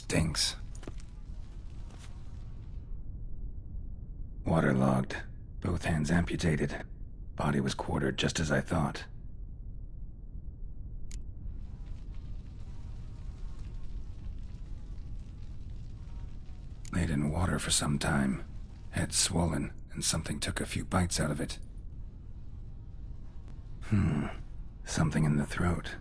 stinks. Waterlogged. Both hands amputated. Body was quartered just as I thought. Laid in water for some time. Head swollen, and something took a few bites out of it. Something in the throat.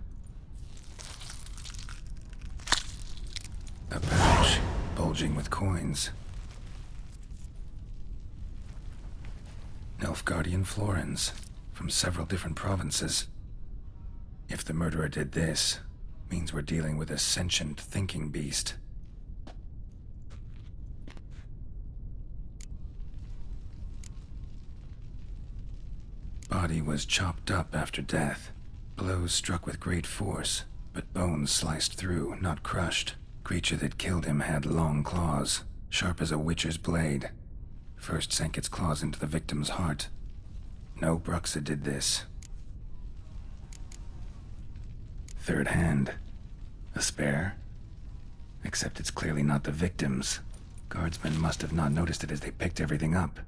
A pouch, bulging with coins. Nilfgaardian florins, from several different provinces. If the murderer did this, means we're dealing with a sentient thinking beast. Body was chopped up after death. Blows struck with great force, but bones sliced through, not crushed. Creature that killed him had long claws, sharp as a witcher's blade. First sank its claws into the victim's heart. No Bruxa did this. Third hand. A spare? Except it's clearly not the victim's. Guardsmen must have not noticed it as they picked everything up.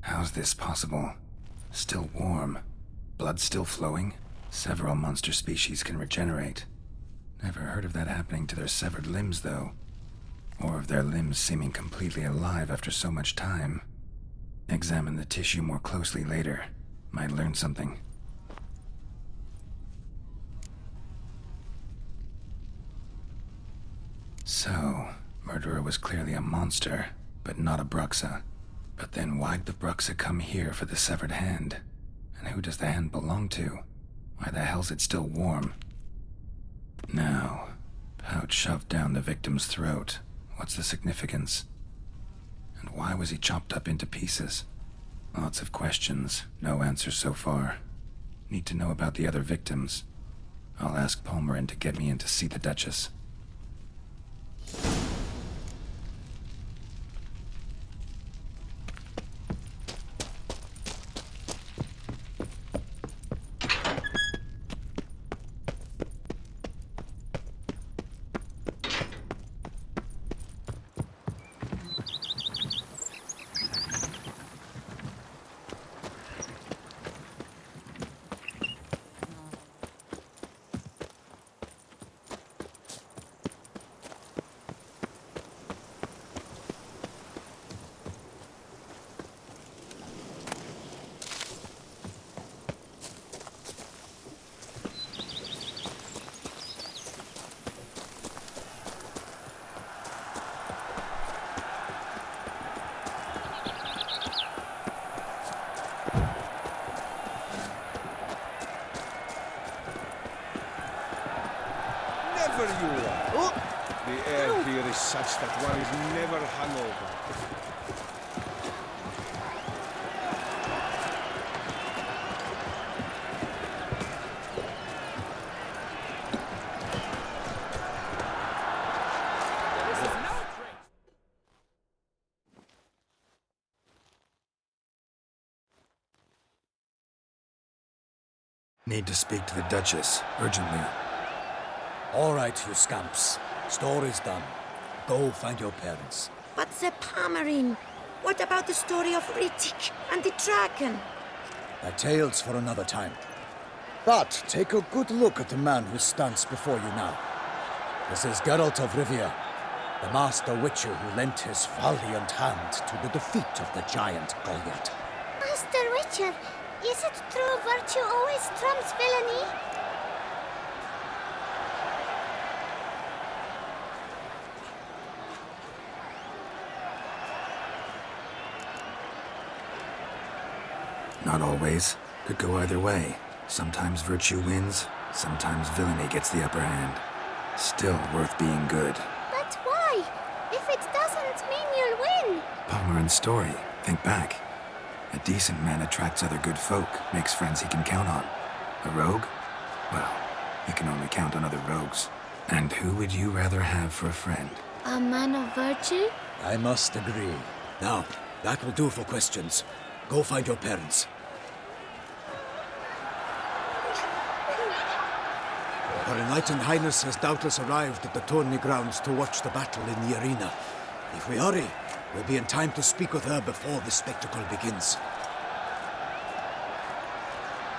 How's this possible? Still warm. Blood still flowing? Several monster species can regenerate. Never heard of that happening to their severed limbs, though. Or of their limbs seeming completely alive after so much time. Examine the tissue more closely later. Might learn something. So, murderer was clearly a monster, but not a Bruxa. But then why'd the Bruxa come here for the severed hand? And who does the hand belong to? Why the hell's it still warm? Now, pouch shoved down the victim's throat. What's the significance? And why was he chopped up into pieces? Lots of questions, no answers so far. Need to know about the other victims. I'll ask Palmerin to get me in to see the Duchess. The air here is such that one is never hungover. Need to speak to the Duchess, urgently. All right, you scamps. Story's done. Go find your parents. But the Palmerin, what about the story of Rittik and the dragon? A tale's for another time. But take a good look at the man who stands before you now. This is Geralt of Rivia, the master witcher who lent his valiant hand to the defeat of the giant Goliath. Master Witcher, is it true virtue always trumps villainy? Not always. Could go either way. Sometimes virtue wins, sometimes villainy gets the upper hand. Still worth being good. But why? If it doesn't mean you'll win. Palmerin's story. Think back. A decent man attracts other good folk, makes friends he can count on. A rogue? Well, he can only count on other rogues. And who would you rather have for a friend? A man of virtue? I must agree. Now, that will do for questions. Go find your parents. Her Enlightened Highness has doubtless arrived at the tourney grounds to watch the battle in the arena. If we hurry, we'll be in time to speak with her before the spectacle begins.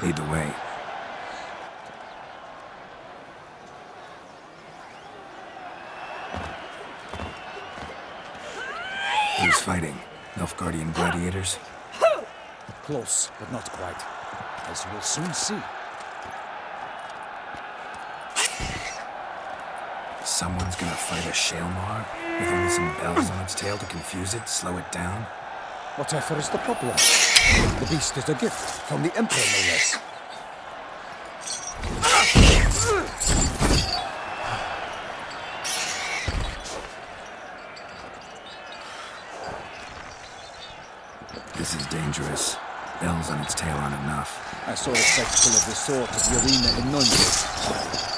Lead the way. Who's fighting? Nilfgaardian gladiators? Close, but not quite. As you will soon see. Someone's gonna fight a Shaelmar with only some bells on its tail to confuse it, slow it down? Whatever is the problem? The beast is a gift from the Emperor, no less. This is dangerous. Bells on its tail aren't enough. I saw a spectacle of the sort at the arena in Nunley.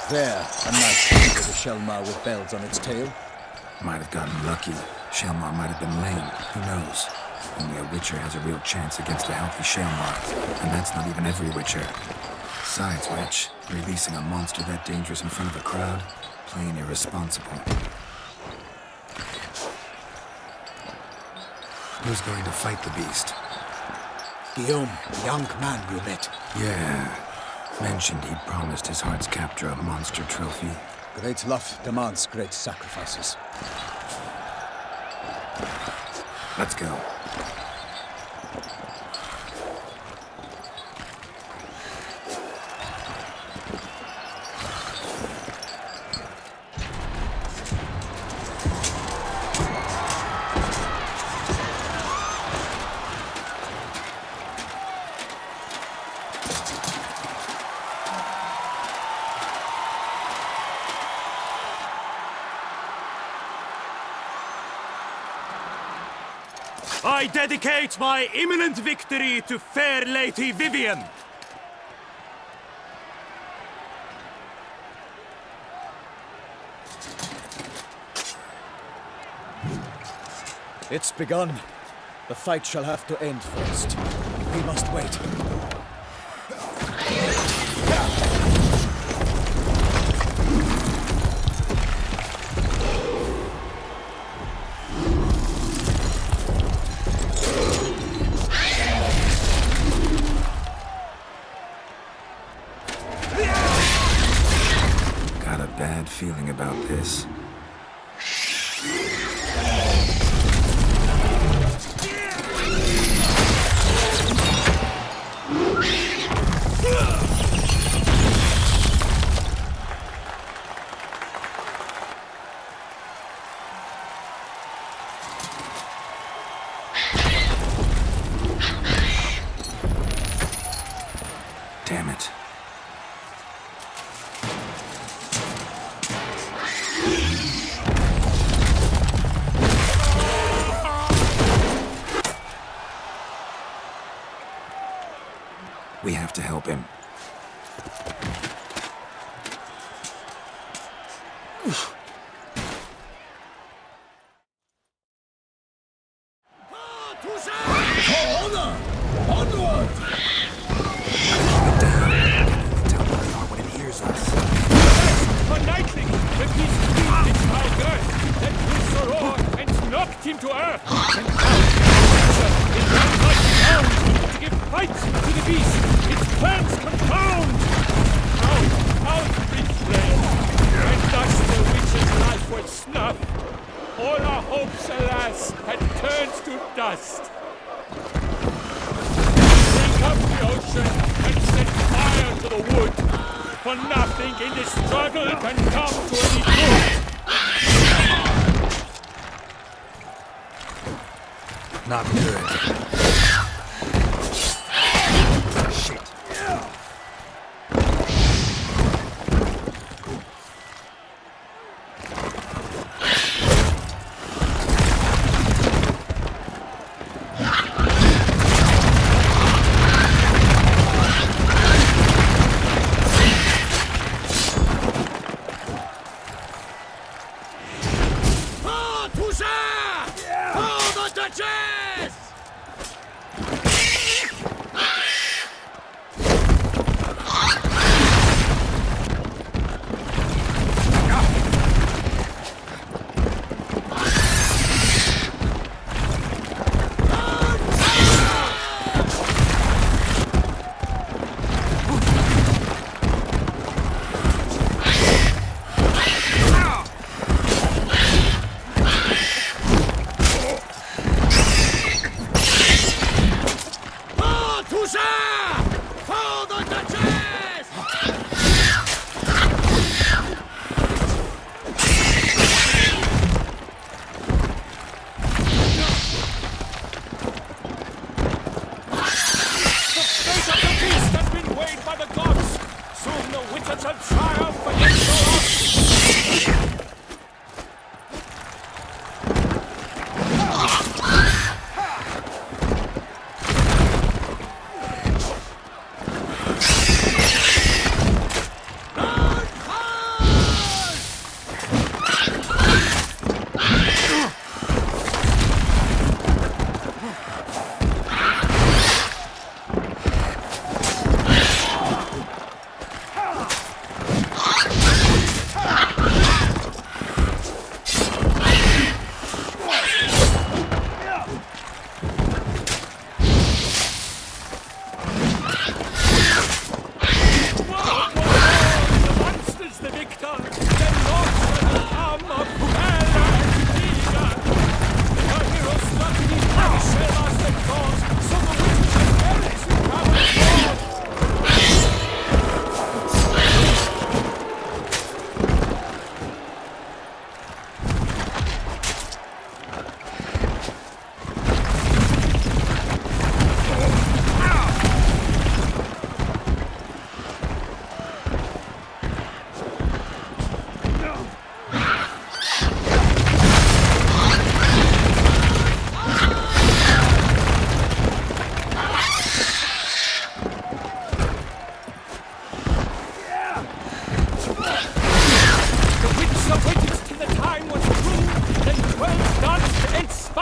There, a knight with a Shaelmar with bells on its tail. Might have gotten lucky. Shaelmar might have been lame. Who knows? Only a Witcher has a real chance against a healthy Shaelmar. And that's not even every Witcher. Besides which, releasing a monster that dangerous in front of a crowd, plain irresponsible. Who's going to fight the beast? Guillaume, the young man you met. Yeah. Mentioned he'd promised his heart's captor a monster trophy. Great love demands great sacrifices. Let's go. I dedicate my imminent victory to fair Lady Vivian. It's begun. The fight shall have to end first. We must wait. Got a bad feeling about this. Damn it. We have to help him. For Nightling, the beast beat its foul girth, then pulled Soror and knocked him to earth. And now, in one mighty bound, to give fight to the beast, its plans confound. Out, big flame, and thus the witch's life was snuffed. All our hopes, alas, had turned to dust. Drink up the ocean and set fire to the wood. For nothing in this struggle can come to any good. Not good. Shit.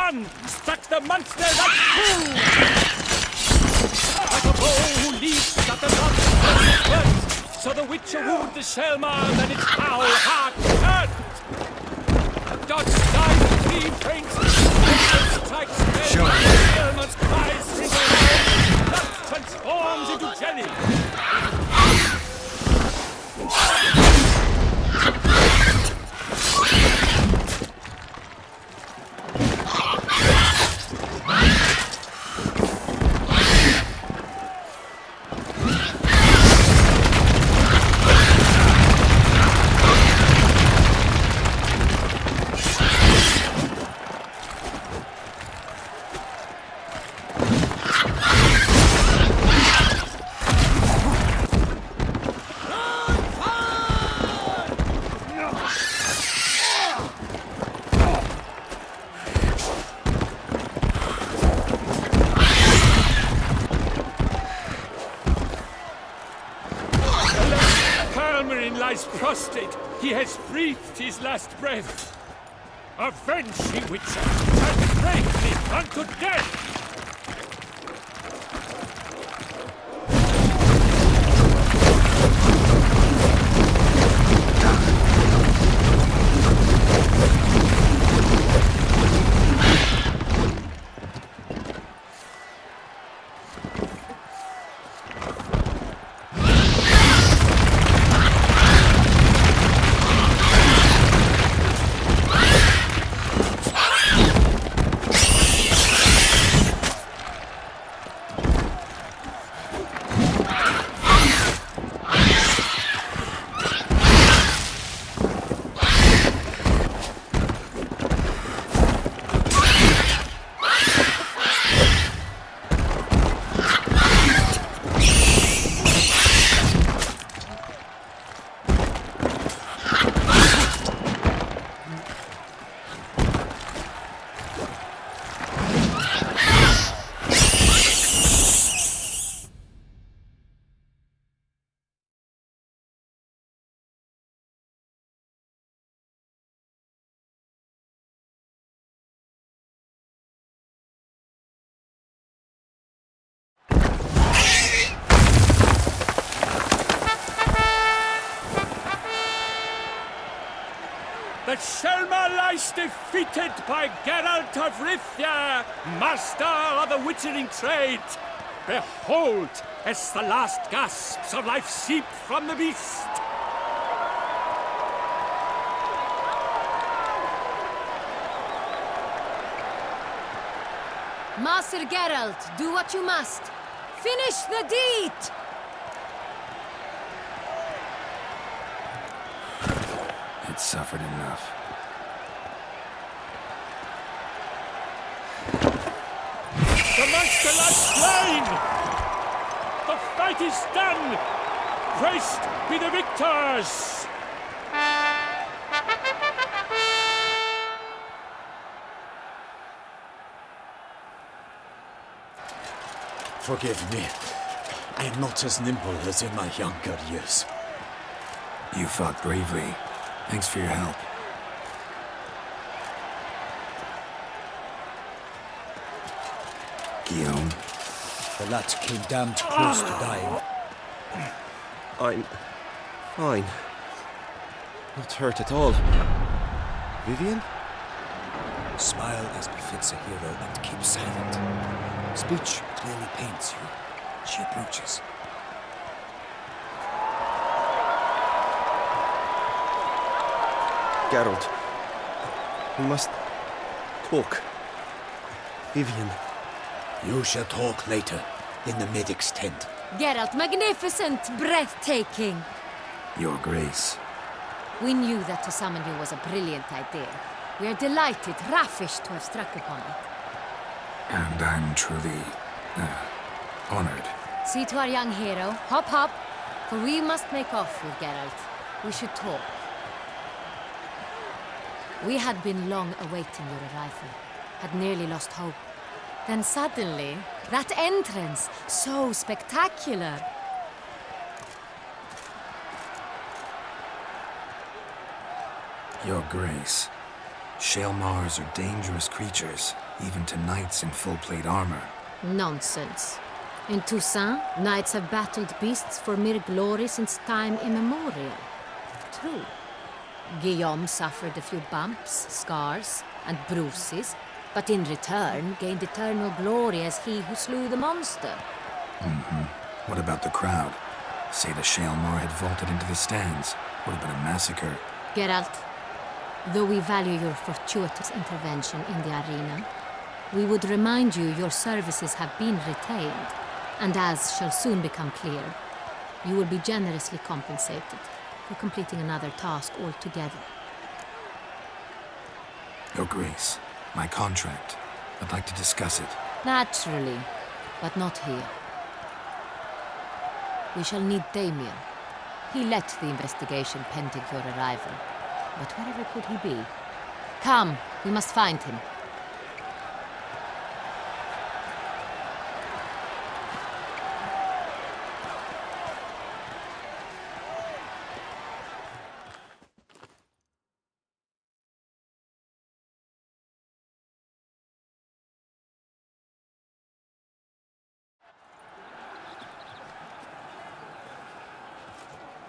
gun struck the monster like boom! Like a bow who leaps at the monster's first, so the witcher wooed the Shellman and its foul heart turned. Dodge dives, three faints, strikes dead, the Shellman's cries ring around, blood transforms into jelly. Lies prostrate. He has breathed his last breath. Avenge ye, Witcher, and break thee unto death! The Shellman lies defeated by Geralt of Rivia, master of the witchering trade. Behold, as the last gasps of life seep from the beast. Master Geralt, do what you must. Finish the deed! It suffered enough. The monster lies slain! The fight is done! Praised be the victors! Forgive me. I am not as nimble as in my younger years. You fought bravely. Thanks for your help. Guillaume? The lad came damned close to dying. I'm fine. Not hurt at all. Vivian? Smile as befits a hero and keep silent. Speech clearly pains you. She approaches. Geralt. We must talk. Vivian. You shall talk later, in the medic's tent. Geralt, magnificent, breathtaking. Your Grace. We knew that to summon you was a brilliant idea. We are delighted, ravished to have struck upon it. And I'm truly, honored. See to our young hero. Hop, hop. For we must make off with Geralt. We should talk. We had been long awaiting your arrival. Had nearly lost hope. Then suddenly, that entrance, so spectacular. Your Grace. Shale Mars are dangerous creatures, even to knights in full-plate armor. Nonsense. In Toussaint, knights have battled beasts for mere glory since time immemorial. True. Guillaume suffered a few bumps, scars, and bruises, but in return gained eternal glory as he who slew the monster. What about the crowd? Say the Shalemar had vaulted into the stands. Would have been a massacre. Geralt, though we value your fortuitous intervention in the arena, we would remind you your services have been retained, and as shall soon become clear, you will be generously compensated for completing another task altogether. Your Grace, my contract. I'd like to discuss it. Naturally, but not here. We shall need Damien. He led the investigation pending your arrival. But wherever could he be? Come, we must find him.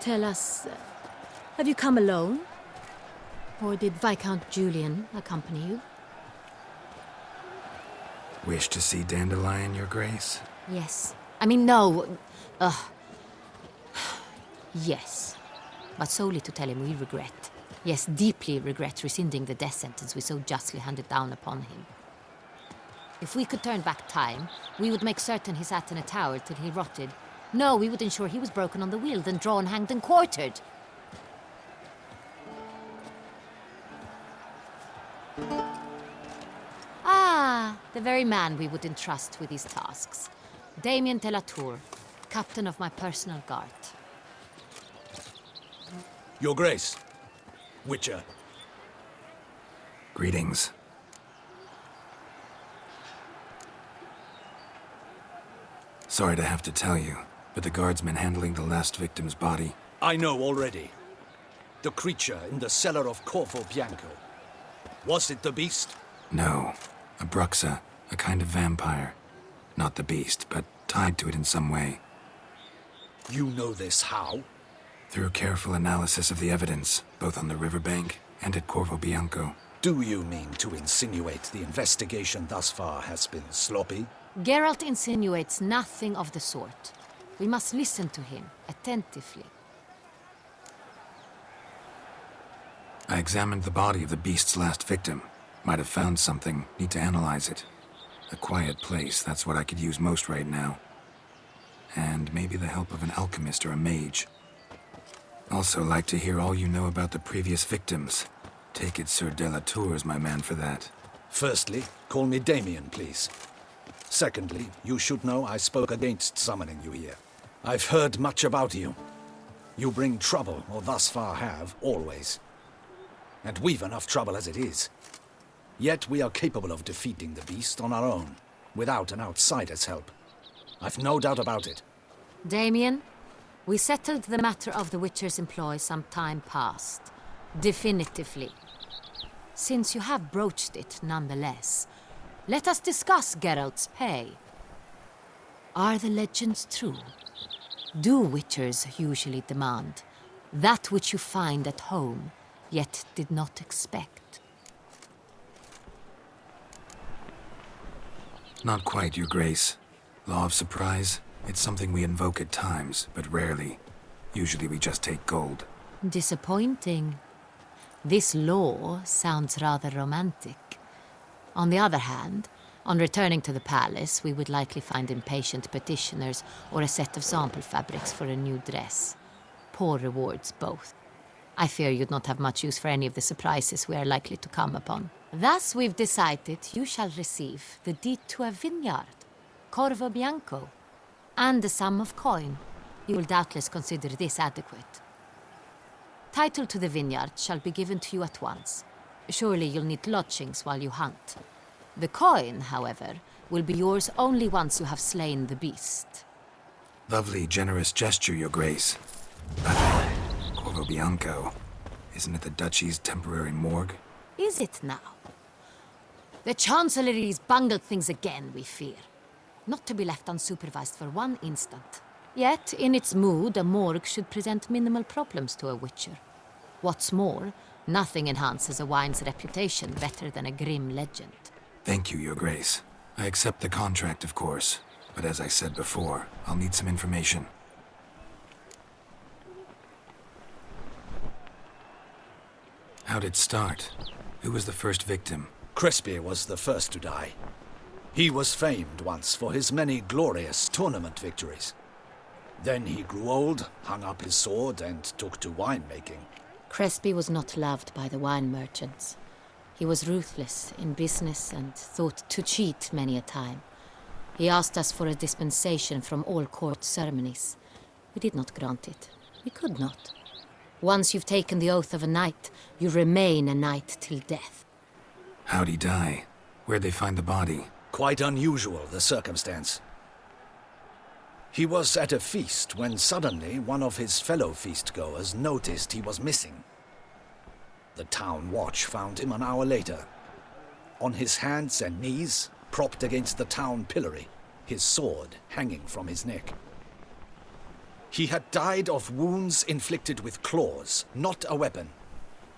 Tell us, have you come alone? Or did Viscount Julian accompany you? Wish to see Dandelion, Your Grace? Yes. I mean, no. Yes. But solely to tell him we regret. Yes, deeply regret rescinding the death sentence we so justly handed down upon him. If we could turn back time, we would make certain he sat in a tower till he rotted. No, we would ensure he was broken on the wheel, then drawn, hanged, and quartered. Ah, the very man we would entrust with these tasks. Damien de la Tour, captain of my personal guard. Your Grace. Witcher. Greetings. Sorry to have to tell you, but the guardsman handling the last victim's body... I know already. The creature in the cellar of Corvo Bianco. Was it the beast? No. A bruxa, a kind of vampire. Not the beast, but tied to it in some way. You know this how? Through careful analysis of the evidence, both on the riverbank and at Corvo Bianco. Do you mean to insinuate the investigation thus far has been sloppy? Geralt insinuates nothing of the sort. We must listen to him attentively. I examined the body of the beast's last victim. Might have found something. Need to analyze it. A quiet place, that's what I could use most right now. And maybe the help of an alchemist or a mage. Also like to hear all you know about the previous victims. Take it Sir de la Tour is my man for that. Firstly, call me Damien, please. Secondly, you should know I spoke against summoning you here. I've heard much about you. You bring trouble, or thus far have, always. And we've enough trouble as it is. Yet we are capable of defeating the beast on our own, without an outsider's help. I've no doubt about it. Damien, we settled the matter of the Witcher's employ some time past. Definitively. Since you have broached it nonetheless, let us discuss Geralt's pay. Are the legends true? Do Witchers usually demand that which you find at home, yet did not expect? Not quite, Your Grace. Law of surprise, it's something we invoke at times, but rarely. Usually we just take gold. Disappointing. This law sounds rather romantic. On the other hand, on returning to the palace, we would likely find impatient petitioners or a set of sample fabrics for a new dress. Poor rewards, both. I fear you'd not have much use for any of the surprises we are likely to come upon. Thus, we've decided you shall receive the deed to a vineyard, Corvo Bianco, and a sum of coin. You will doubtless consider this adequate. Title to the vineyard shall be given to you at once. Surely you'll need lodgings while you hunt. The coin, however, will be yours only once you have slain the beast. Lovely, generous gesture, Your Grace. Corvo Bianco. Isn't it the Duchy's temporary morgue? Is it now? The Chancellery's bungled things again, we fear. Not to be left unsupervised for one instant. Yet, in its mood, a morgue should present minimal problems to a witcher. What's more, nothing enhances a wine's reputation better than a grim legend. Thank you, Your Grace. I accept the contract, of course. But as I said before, I'll need some information. How'd it start? Who was the first victim? Crespi was the first to die. He was famed once for his many glorious tournament victories. Then he grew old, hung up his sword, and took to winemaking. Crespi was not loved by the wine merchants. He was ruthless in business and thought to cheat many a time. He asked us for a dispensation from all court ceremonies. We did not grant it. We could not. Once you've taken the oath of a knight, you remain a knight till death. How'd he die? Where'd they find the body? Quite unusual, the circumstance. He was at a feast when suddenly one of his fellow feastgoers noticed he was missing. The town watch found him an hour later. On his hands and knees, propped against the town pillory, his sword hanging from his neck. He had died of wounds inflicted with claws, not a weapon.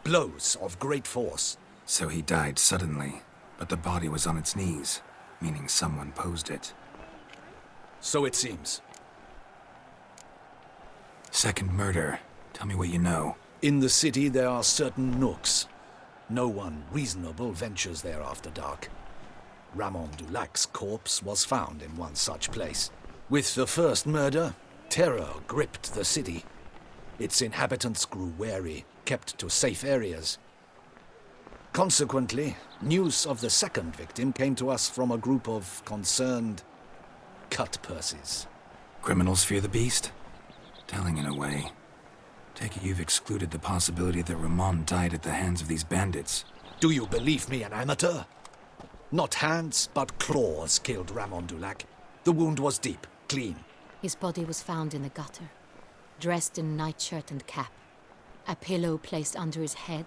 Blows of great force. So he died suddenly, but the body was on its knees, meaning someone posed it. So it seems. Second murder. Tell me what you know. In the city there are certain nooks. No one reasonable ventures there after dark. Ramon Dulac's corpse was found in one such place. With the first murder, terror gripped the city. Its inhabitants grew wary, kept to safe areas. Consequently, news of the second victim came to us from a group of concerned cut-purses. Criminals fear the beast? Telling in a way. Take it you've excluded the possibility that Ramon died at the hands of these bandits. Do you believe me an amateur? Not hands, but claws killed Ramon Dulac. The wound was deep, clean. His body was found in the gutter, dressed in nightshirt and cap, a pillow placed under his head,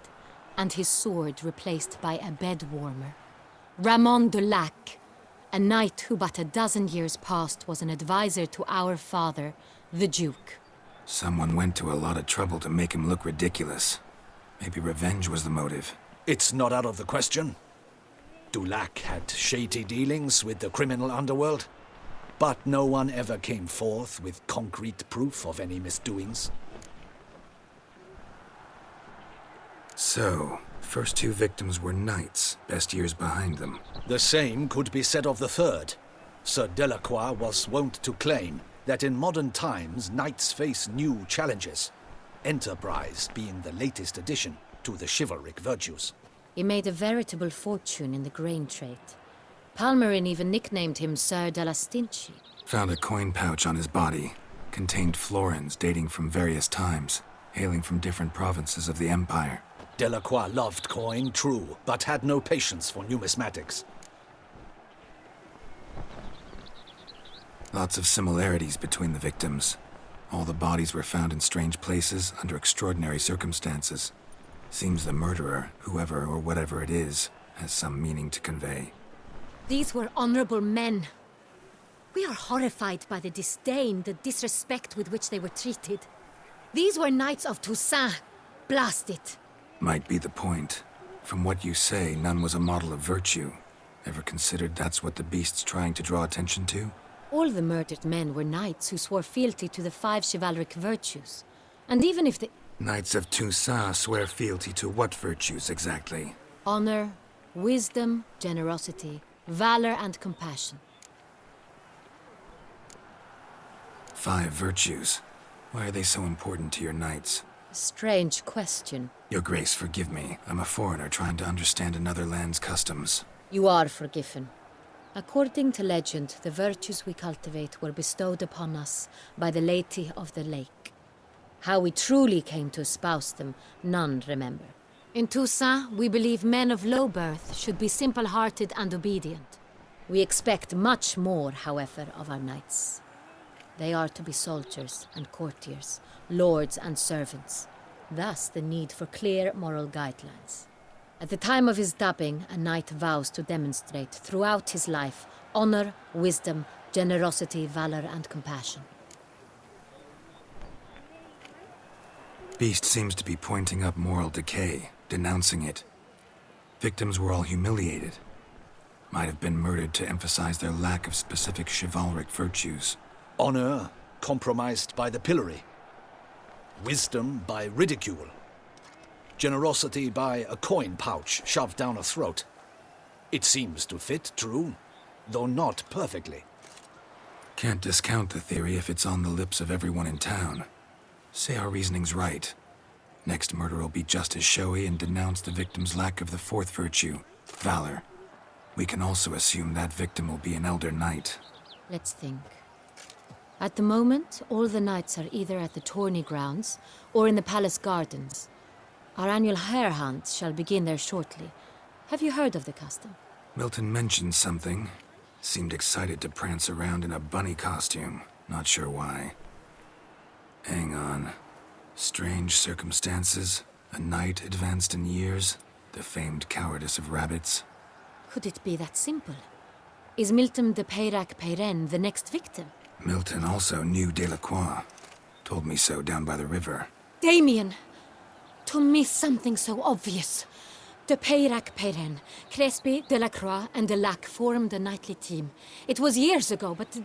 and his sword replaced by a bed warmer. Ramon Dulac, a knight who but a dozen years past was an advisor to our father, the Duke. Someone went to a lot of trouble to make him look ridiculous. Maybe revenge was the motive. It's not out of the question. Dulac had shady dealings with the criminal underworld, but no one ever came forth with concrete proof of any misdoings. So, first two victims were knights, best years behind them. The same could be said of the third. Sir Delacroix was wont to claim that in modern times knights face new challenges, enterprise being the latest addition to the chivalric virtues. He made a veritable fortune in the grain trade. Palmerin even nicknamed him Sir de la Stinchi. Found a coin pouch on his body. Contained florins dating from various times, hailing from different provinces of the Empire. Delacroix loved coin, true, but had no patience for numismatics. Lots of similarities between the victims. All the bodies were found in strange places under extraordinary circumstances. Seems the murderer, whoever or whatever it is, has some meaning to convey. These were honorable men. We are horrified by the disdain, the disrespect with which they were treated. These were knights of Toussaint. Blast it. Might be the point. From what you say, none was a model of virtue. Ever considered that's what the beast's trying to draw attention to? All the murdered men were knights who swore fealty to the 5 chivalric virtues. And even if the Knights of Toussaint swear fealty to what virtues exactly? honor, wisdom, generosity, valor, and compassion. 5 virtues. Why are they so important to your knights? Strange question. Your Grace, forgive me. I'm a foreigner trying to understand another land's customs. You are forgiven. According to legend, the virtues we cultivate were bestowed upon us by the Lady of the Lake. How we truly came to espouse them, none remember. In Toussaint, we believe men of low birth should be simple-hearted and obedient. We expect much more, however, of our knights. They are to be soldiers and courtiers, lords and servants. Thus the need for clear moral guidelines. At the time of his dubbing, a knight vows to demonstrate throughout his life honor, wisdom, generosity, valor, and compassion. Beast seems to be pointing up moral decay, denouncing it. Victims were all humiliated. Might have been murdered to emphasize their lack of specific chivalric virtues. Honor compromised by the pillory. Wisdom by ridicule. Generosity by a coin pouch shoved down a throat. It seems to fit, true, though not perfectly. Can't discount the theory if it's on the lips of everyone in town. Say our reasoning's right. Next murder will be just as showy and denounce the victim's lack of the fourth virtue, valor. We can also assume that victim will be an elder knight. Let's think. At the moment, all the knights are either at the tourney grounds or in the palace gardens. Our annual hare hunt shall begin there shortly. Have you heard of the custom? Milton mentioned something. Seemed excited to prance around in a bunny costume. Not sure why. Hang on. Strange circumstances. A knight advanced in years. The famed cowardice of rabbits. Could it be that simple? Is Milton de Peyrac Peyren the next victim? Milton also knew Delacroix. Told me so down by the river. Damien! To miss something so obvious. De Peyrac Peyren, Crespi, Delacroix, and Delac formed a knightly team. It was years ago, but...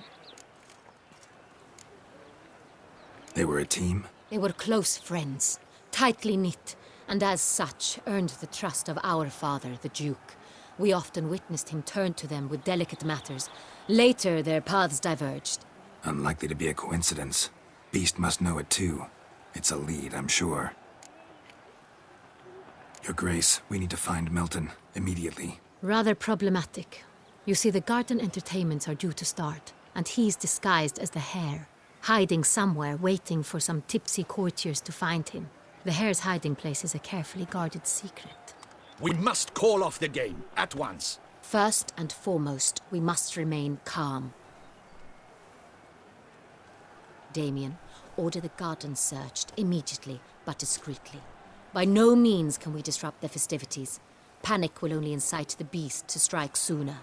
They were a team? They were close friends, tightly knit, and as such earned the trust of our father, the Duke. We often witnessed him turn to them with delicate matters. Later, their paths diverged. Unlikely to be a coincidence. Beast must know it too. It's a lead, I'm sure. Your Grace, we need to find Milton, immediately. Rather problematic. You see, the garden entertainments are due to start, and he's disguised as the hare, hiding somewhere, waiting for some tipsy courtiers to find him. The hare's hiding place is a carefully guarded secret. We must call off the game, at once. First and foremost, we must remain calm. Damien, order the garden searched immediately, but discreetly. By no means can we disrupt the festivities. Panic will only incite the beast to strike sooner.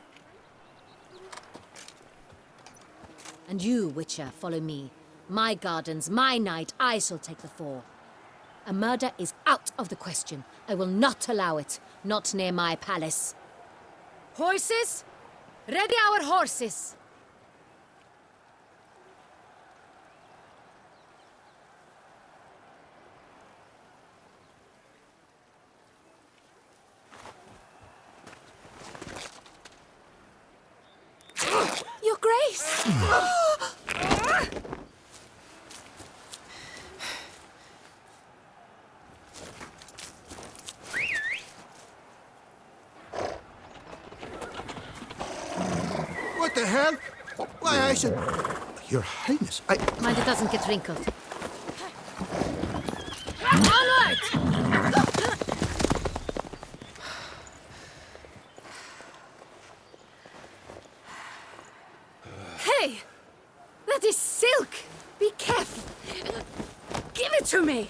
And you, Witcher, follow me. My gardens, my night, I shall take the fall. A murder is out of the question. I will not allow it. Not near my palace. Horses? Ready our horses! Your Grace! What the hell? Why, I should... Your Highness, Mind it doesn't get wrinkled. Onward! Hey! That is silk! Be careful! Give it to me!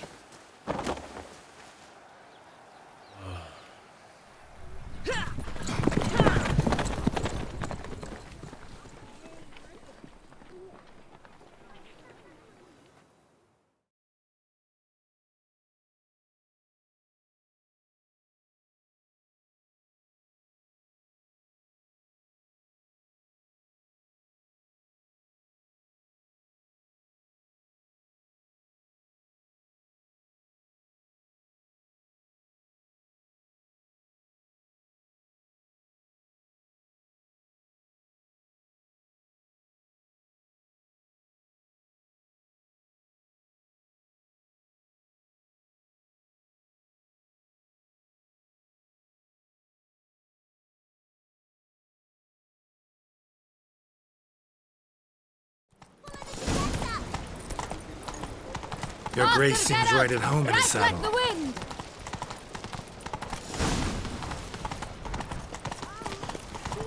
Your Grace seems right at home in the saddle. Like the wind!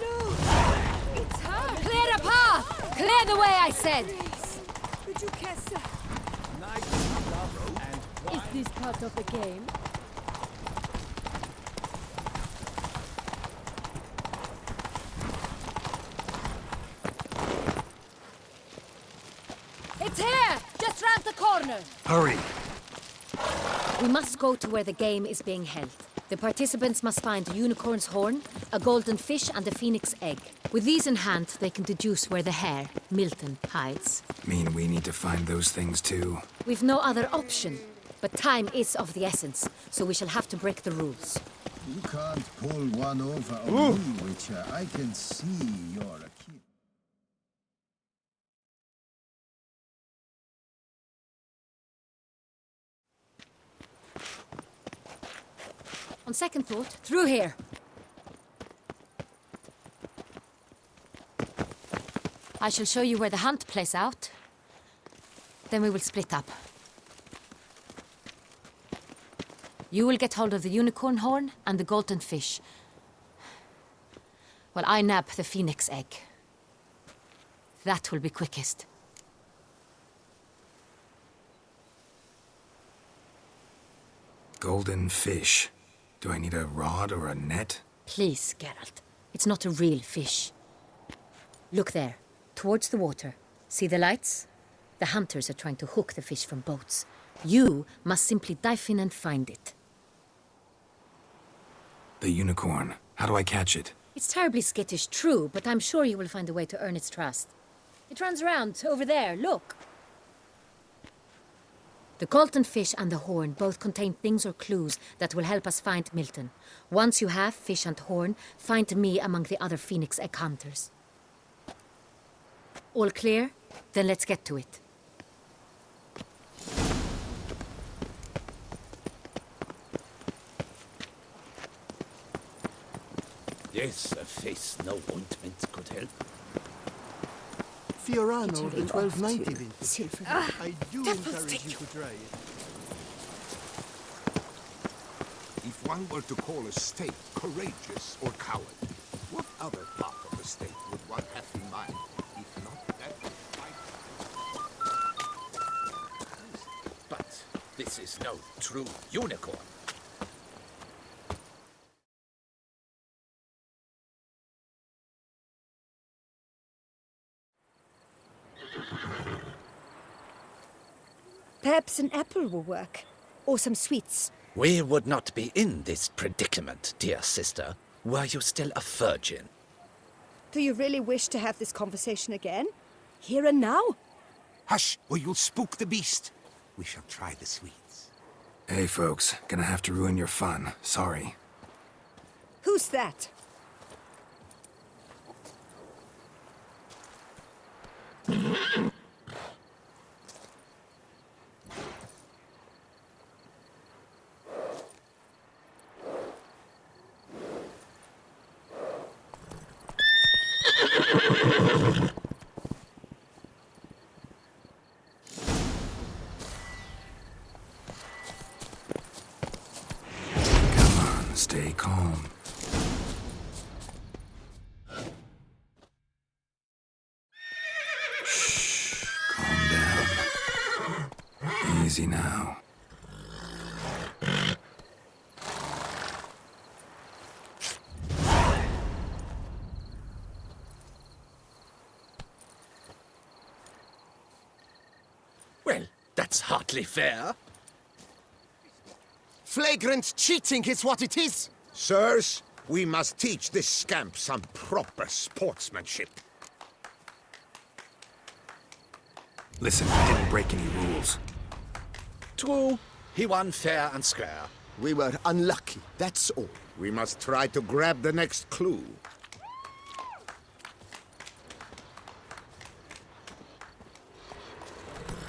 No! It's her! Clear a path! Clear the way, I said! Is this part of the game? corner! Hurry! We must go to where the game is being held. The participants must find a unicorn's horn, a golden fish, and a phoenix egg. With these in hand, they can deduce where the hare, Milton, hides. Mean we need to find those things too? We've no other option. But time is of the essence, so we shall have to break the rules. You can't pull one over on me, Witcher. I can see you're a kid. On second thought, through here. I shall show you where the hunt plays out. Then we will split up. You will get hold of the unicorn horn and the golden fish, while I nab the phoenix egg. That will be quickest. Golden fish. Do I need a rod or a net? Please, Geralt. It's not a real fish. Look there, towards the water. See the lights? The hunters are trying to hook the fish from boats. You must simply dive in and find it. The unicorn. How do I catch it? It's terribly skittish, true, but I'm sure you will find a way to earn its trust. It runs around over there, look. The golden fish and the horn both contain things or clues that will help us find Milton. Once you have fish and horn, find me among the other phoenix egg hunters. All clear? Then let's get to it. Yes, a face no ointment could help. Fiorano, the 1290 vintage. I do Devils encourage take you to try it. If one were to call a state courageous or coward, what other part of the state would one have in mind, if not that fight? But this is no true unicorn. Perhaps an apple will work. Or some sweets. We would not be in this predicament, dear sister, were you still a virgin. Do you really wish to have this conversation again? Here and now? Hush, or you'll spook the beast. We shall try the sweets. Hey, folks. Gonna have to ruin your fun. Sorry. Who's that? Stay calm. Shh. Calm down. Easy now. Well, that's hardly fair. Flagrant cheating is what it is! Sirs, we must teach this scamp some proper sportsmanship. Listen, I didn't break any rules. True, he won fair and square. We were unlucky, that's all. We must try to grab the next clue.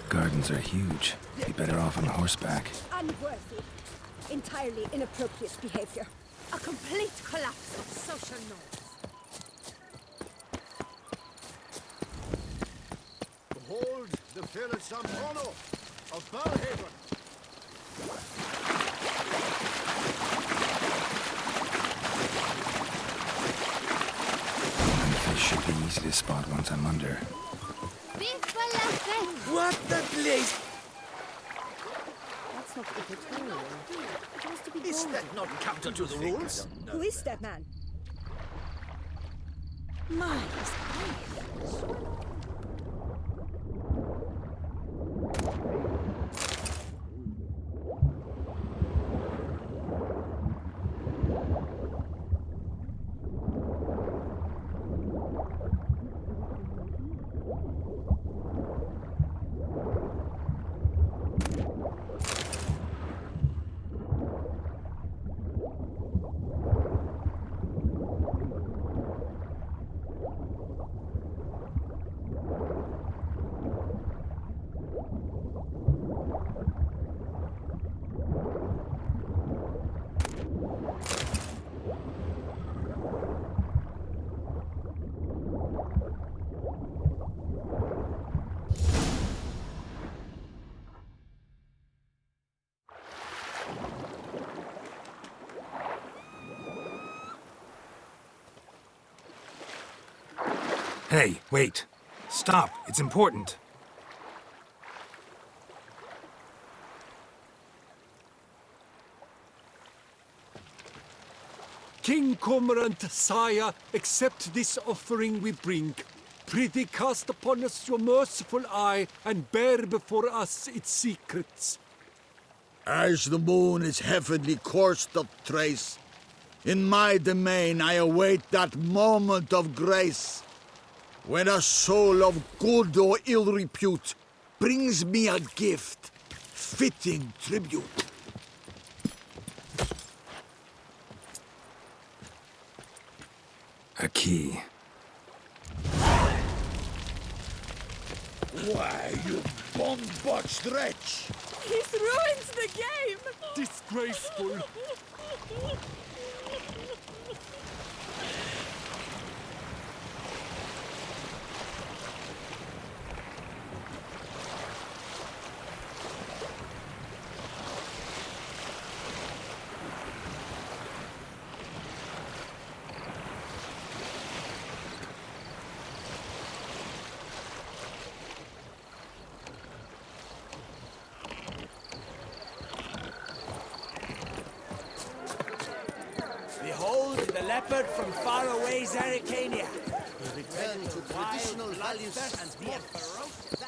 Gardens are huge. Be better off on horseback. Unworthy. Entirely inappropriate behavior. A complete collapse of social norms. Behold the fair Sampono of Belhaven. The fish should be easy to spot once I'm under. What the place? That's not equatorial. It has to be Is golden. that not counter to the rules? Who is that man? My, he's brave. Hey, wait. Stop. It's important. King Cormorant, sire, accept this offering we bring. Prithee cast upon us your merciful eye, and bear before us its secrets. As the moon is heavenly coursed of trace, in my domain I await that moment of grace, when a soul of good or ill repute brings me a gift, fitting tribute. A key. Why, you bomb-botched wretch! He's ruined the game! Disgraceful! Behold the leopard from faraway Zaricania. Return to traditional values and be a ferocious.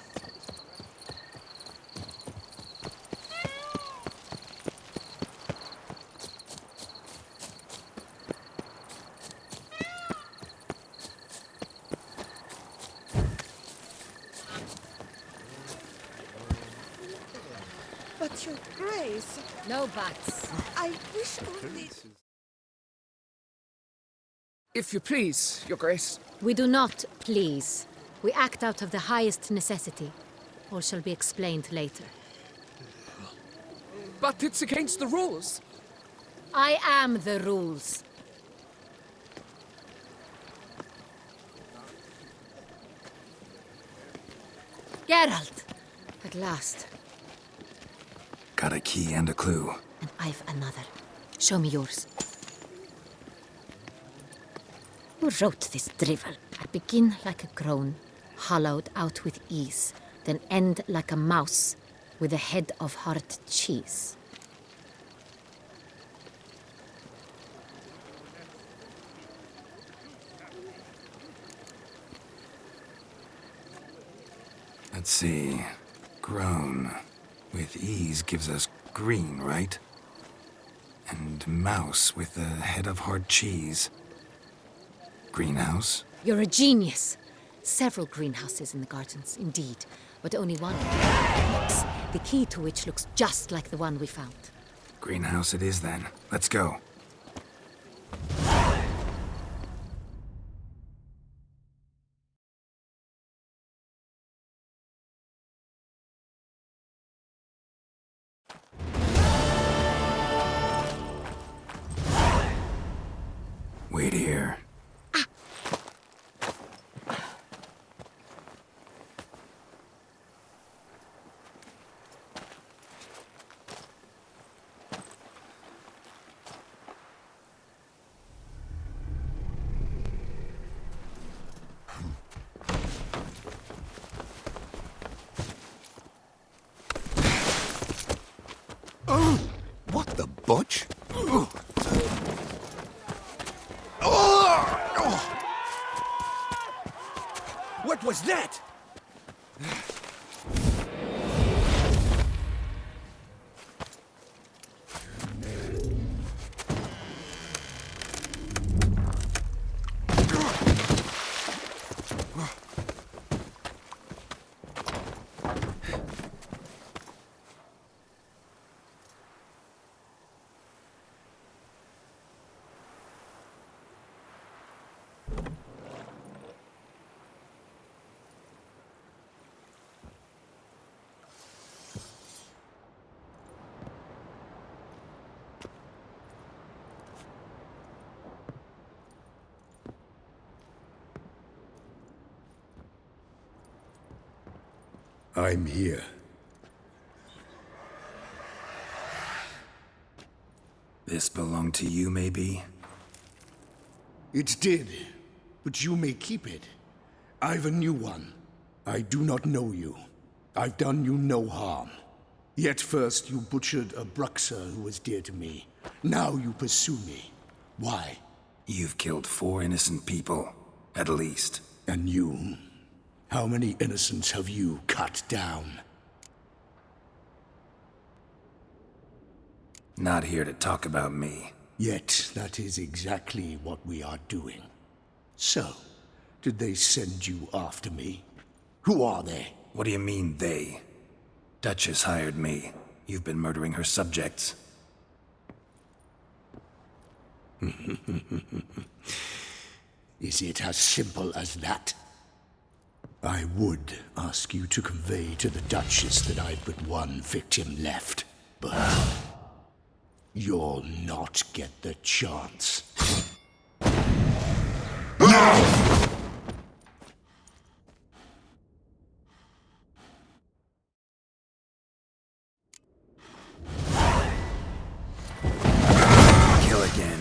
But your grace, No buts. I wish only... If you please, Your Grace. We do not please. We act out of the highest necessity. All shall be explained later. But it's against the rules. I am the rules. Geralt! At last. Got a key and a clue. And I've another. Show me yours. Who wrote this drivel? I begin like a groan, hollowed out with ease, then end like a mouse with a head of hard cheese. Let's see. Groan. With ease gives us green, right? And mouse with the head of hard cheese. Greenhouse? You're a genius. Several greenhouses in the gardens, indeed, but only one box, the key to which looks just like the one we found. Greenhouse it is then. Let's go. Wait here. Oh, what the butch? What was that? I'm here. This belonged to you, maybe? It did, but you may keep it. I've a new one. I do not know you. I've done you no harm. Yet first you butchered a Bruxa who was dear to me. Now you pursue me. Why? You've killed 4 innocent people, at least. And you? How many innocents have you cut down? Not here to talk about me. Yet that is exactly what we are doing. So, did they send you after me? Who are they? What do you mean, they? Duchess hired me. You've been murdering her subjects. Is it as simple as that? I would ask you to convey to the Duchess that I've but one victim left, but you'll not get the chance. Kill again.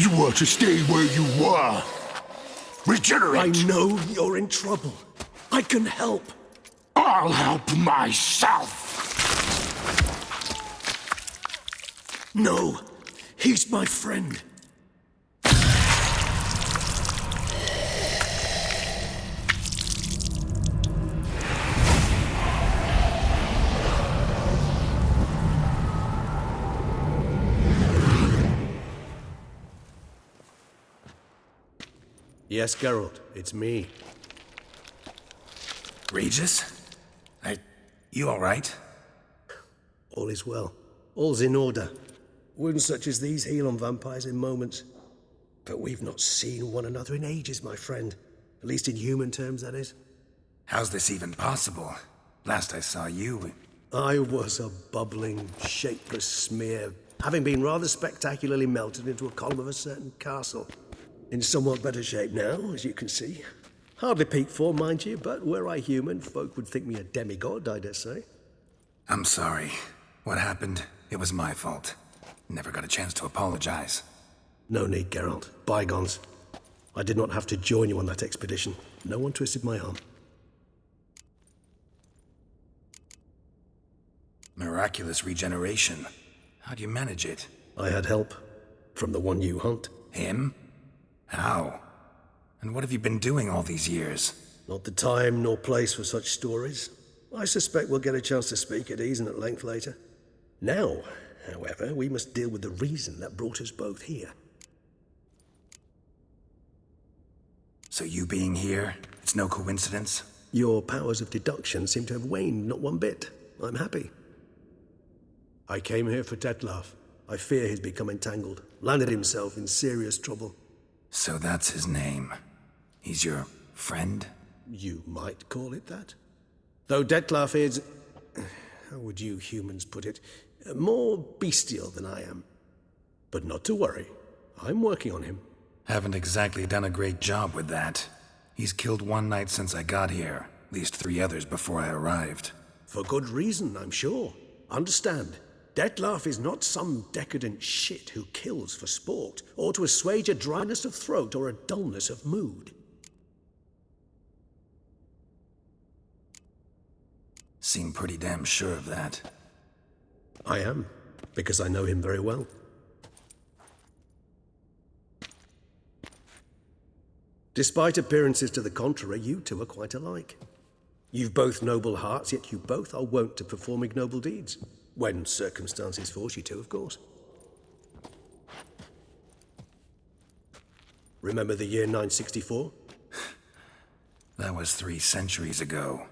You were to stay where you were. Regenerate! I know you're in trouble. I can help. I'll help myself! No, he's my friend. Yes, Geralt, it's me. Regis? You all right? All is well. All's in order. Wounds such as these heal on vampires in moments. But we've not seen one another in ages, my friend. At least in human terms, that is. How's this even possible? Last I saw you... I was a bubbling, shapeless smear, having been rather spectacularly melted into a column of a certain castle. In somewhat better shape now, as you can see. Hardly peak form, mind you, but were I human, folk would think me a demigod, I dare say. I'm sorry. What happened, it was my fault. Never got a chance to apologize. No need, Geralt. Bygones. I did not have to join you on that expedition. No one twisted my arm. Miraculous regeneration. How do you manage it? I had help. From the one you hunt. Him? How? And what have you been doing all these years? Not the time nor place for such stories. I suspect we'll get a chance to speak at ease and at length later. Now, however, we must deal with the reason that brought us both here. So you being here, it's no coincidence? Your powers of deduction seem to have waned not one bit. I'm happy. I came here for Detlef. I fear he's become entangled, landed himself in serious trouble. So that's his name. He's your friend? You might call it that. Though Detlef is... how would you humans put it? More bestial than I am. But not to worry. I'm working on him. Haven't exactly done a great job with that. He's killed one knight since I got here. At least 3 others before I arrived. For good reason, I'm sure. Understand, Detlef is not some decadent shit who kills for sport, or to assuage a dryness of throat or a dullness of mood. Seem pretty damn sure of that. I am, because I know him very well. Despite appearances to the contrary, you two are quite alike. You've both noble hearts, yet you both are wont to perform ignoble deeds. When circumstances force you to, of course. Remember the year 964? That was 3 centuries ago.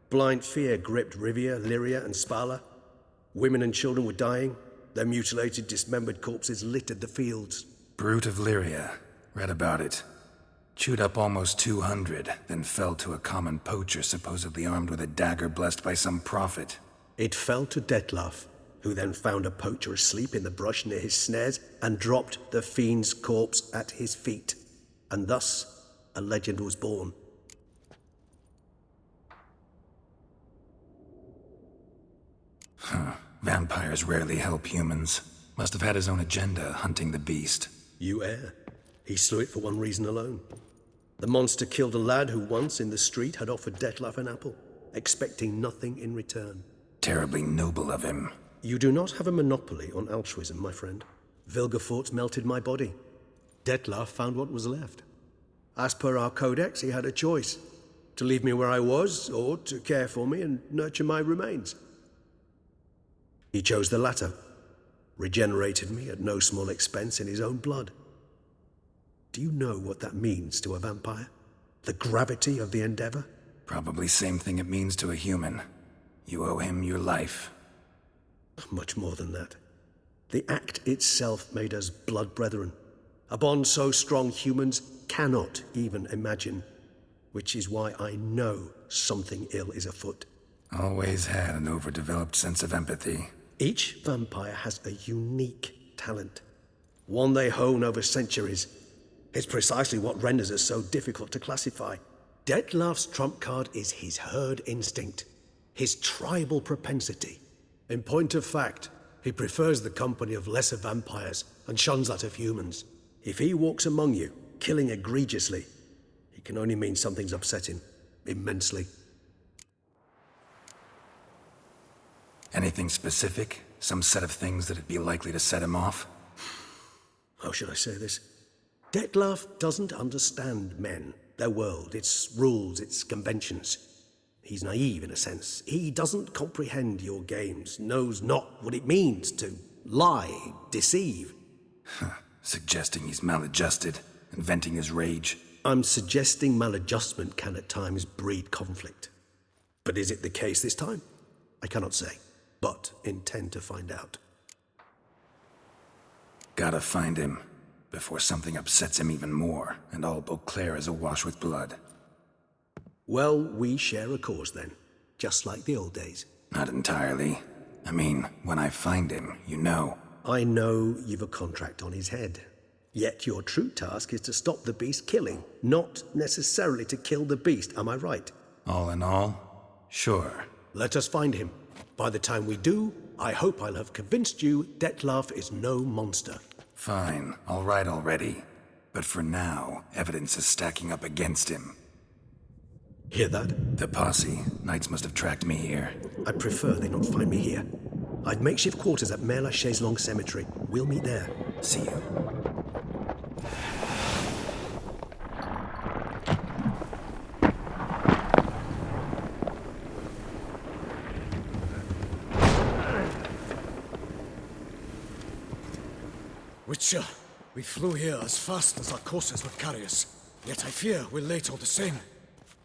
Blind fear gripped Rivia, Lyria, and Spala. Women and children were dying. Their mutilated, dismembered corpses littered the fields. Brute of Lyria. Read about it. Chewed up almost 200, then fell to a common poacher supposedly armed with a dagger blessed by some prophet. It fell to Detlef, who then found a poacher asleep in the brush near his snares and dropped the fiend's corpse at his feet. And thus, a legend was born. Vampires rarely help humans. Must have had his own agenda, hunting the beast. You err. He slew it for one reason alone. The monster killed a lad who once, in the street, had offered Detlef an apple, expecting nothing in return. Terribly noble of him. You do not have a monopoly on altruism, my friend. Vilgefortz melted my body. Detlef found what was left. As per our codex, he had a choice. To leave me where I was, or to care for me and nurture my remains. He chose the latter. Regenerated me at no small expense in his own blood. Do you know what that means to a vampire? The gravity of the endeavor? Probably same thing it means to a human. You owe him your life. Much more than that. The act itself made us blood brethren. A bond so strong humans cannot even imagine. Which is why I know something ill is afoot. Always had an overdeveloped sense of empathy. Each vampire has a unique talent. One they hone over centuries. It's precisely what renders us so difficult to classify. Detlef's trump card is his herd instinct. His tribal propensity. In point of fact, he prefers the company of lesser vampires and shuns that of humans. If he walks among you, killing egregiously, it can only mean something's upset him immensely. Anything specific? Some set of things that'd be likely to set him off? How should I say this? Detlef doesn't understand men, their world, its rules, its conventions. He's naive in a sense. He doesn't comprehend your games, knows not what it means to lie, deceive. Suggesting he's maladjusted and venting his rage. I'm suggesting maladjustment can at times breed conflict. But is it the case this time? I cannot say, but intend to find out. Gotta find him before something upsets him even more and all Beauclair is awash with blood. Well, we share a cause then, just like the old days. Not entirely. I mean, when I find him, you know. I know you've a contract on his head. Yet your true task is to stop the beast killing, not necessarily to kill the beast, am I right? All in all, sure. Let us find him. By the time we do, I hope I'll have convinced you Detlef is no monster. Fine, all right already. But for now, evidence is stacking up against him. Hear that? The posse. Knights must have tracked me here. I prefer they not find me here. I've makeshift quarters at Mère Lachaise Long Cemetery. We'll meet there. See you. Witcher, we flew here as fast as our courses would carry us. Yet I fear we're late all the same.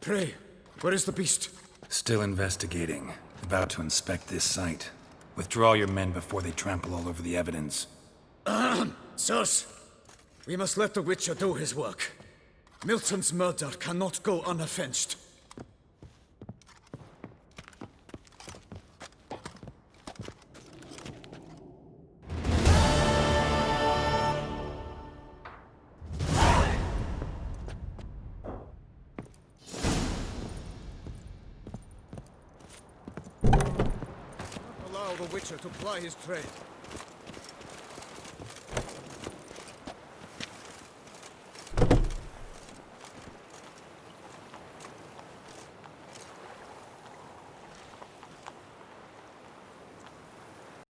Pray, where is the beast? Still investigating. About to inspect this site. Withdraw your men before they trample all over the evidence. Sirs, we must let the Witcher do his work. Milton's murder cannot go unavenged. Allow the Witcher to ply his trade.